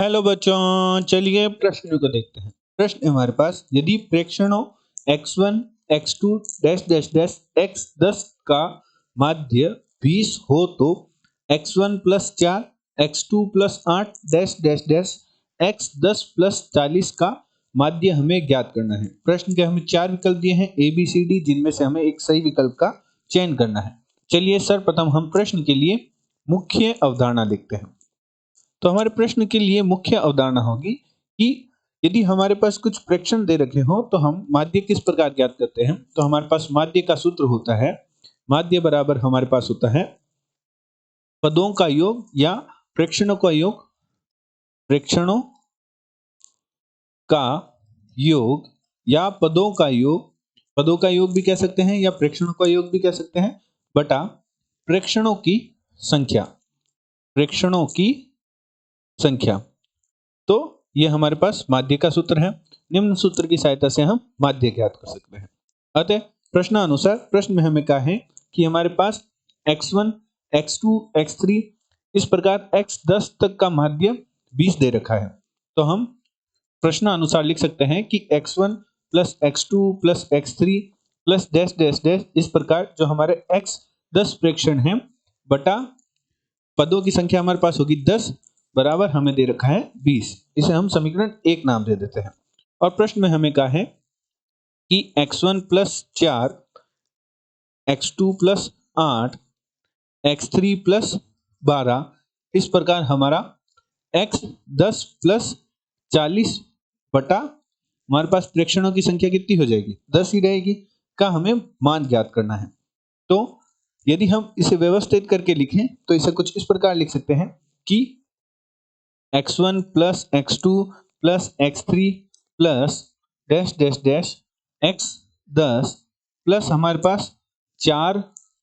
Hello बच्चों, चलिए प्रश्न को देखते हैं। प्रश्न हमारे पास, यदि प्रेक्षणों x1 x2 dash dash dash x10 का माध्य 20 हो तो x1 plus 4 x2 plus 8 dash dash dash x10 plus 40 का माध्य हमें ज्ञात करना है। प्रश्न के हमें 4 विकल्प दिए हैं ए बी सी डी, जिनमें से हमें एक सही विकल्प का चयन करना है। चलिए सर्वप्रथम हम प्रश्न के लिए मुख्य अवधारणा देखते हैं। तो हमारे प्रश्न के लिए मुख्य अवधारणा होगी कि यदि हमारे पास कुछ प्रेक्षण दे रखे हो तो हम माध्य किस प्रकार ज्ञात करते हैं। तो हमारे पास माध्य का सूत्र होता है, माध्य बराबर हमारे पास होता है पदों का योग या प्रेक्षणों का योग, प्रेक्षणों का योग या पदों का योग, पदों का योग भी कह सकते हैं या प्रेक्षणों का योग भी कह सकते हैं, बटा प्रेक्षणों की संख्या, प्रेक्षणों की संख्या। तो ये हमारे पास माध्य का सूत्र है। निम्न सूत्र की सहायता से हम माध्य ज्ञात कर सकते हैं। अतः प्रश्नानुसार प्रश्न में हमें कहा है कि हमारे पास x1 x2 x3 इस प्रकार x10 तक का माध्य 20 दे रखा है। तो हम प्रश्नानुसार लिख सकते हैं कि x1 plus x2 plus x3 plus dash dash dash, इस प्रकार जो हमारे x10 प्रेक्षण हैं बटा पदों की संख्या हमारे पास होगी 10 बराबर हमें दे रखा है 20। इसे हम समीकरण 1 नाम दे देते हैं। और प्रश्न में हमें कहा है कि x1 plus 4 x2 plus 8 x3 plus 12 इस प्रकार हमारा x10 प्लस 40 बटा हमारे पास प्रेक्षणों की संख्या कितनी हो जाएगी, 10 ही रहेगी, का हमें मान ज्ञात करना है। तो यदि हम इसे व्यवस्थित करके लिखें तो इसे कुछ इस प्रकार लिख सकते हैं कि x1 plus x2 plus x3 plus dash dash dash x10 plus हमारे पास 4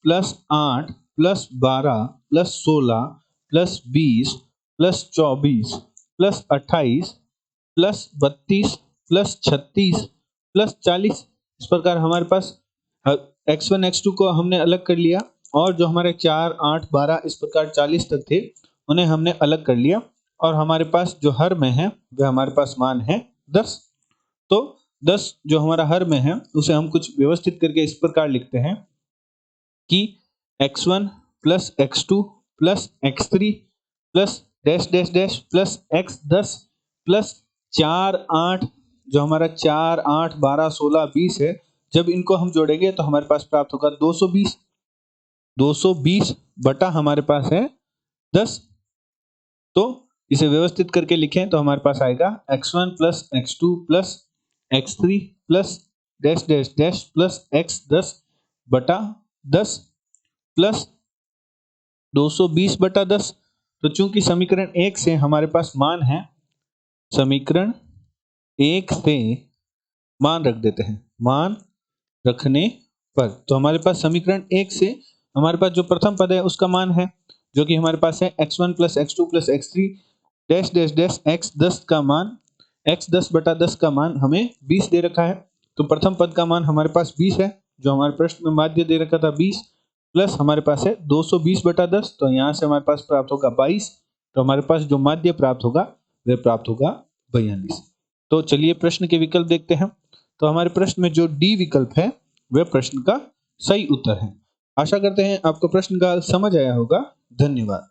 plus 8 plus 12 plus 16 plus 20 plus 24 plus 28 plus 32 plus 36 plus 40। इस प्रकार हमारे पास x1 x2 को हमने अलग कर लिया और जो हमारे 4 8 12 इस प्रकार 40 तक थे उन्हें हमने अलग कर लिया, और हमारे पास जो हर में है वह हमारे पास मान है 10। तो 10 जो हमारा हर में है उसे हम कुछ व्यवस्थित करके इस प्रकार लिखते हैं कि x1 plus x2 plus x3 plus dash dash dash plus x10 plus 4 8, जो हमारा 4 8 12 16 20 है, जब इनको हम जोड़ेंगे तो हमारे पास प्राप्त होगा 220। 220 बटा हमारे पास है 10। तो इसे व्यवस्थित करके लिखें तो हमारे पास आएगा x1 plus x2 plus x3 plus dash dash dash plus x10 बटा 10 प्लस 220 बटा 10। तो चूंकि समीकरण 1 से हमारे पास मान है, समीकरण 1 से मान रख देते हैं, मान रखने पर तो हमारे पास समीकरण 1 से हमारे पास जो प्रथम पद है उसका मान है, जो कि हमारे पास है x1 plus x2 plus x3 dash dash dash x10 का मान, x10 बटा 10 का मान हमें 20 दे रखा है। तो प्रथम पद का मान हमारे पास 20 है, जो हमारे प्रश्न में माध्य दे रखा था 20, प्लस हमारे पास है 220 बटा 10, तो यहाँ से हमारे पास प्राप्त होगा 22। तो हमारे पास जो माध्य प्राप्त होगा वह प्राप्त होगा 42। तो चलिए प्रश्न के विकल्प देखते हैं। तो हमारे प्रश्न में जो डी विकल्प है वह प्रश्न का सही उत्तर है। आशा करते हैं आपको प्रश्न का समझ आया होगा। धन्यवाद।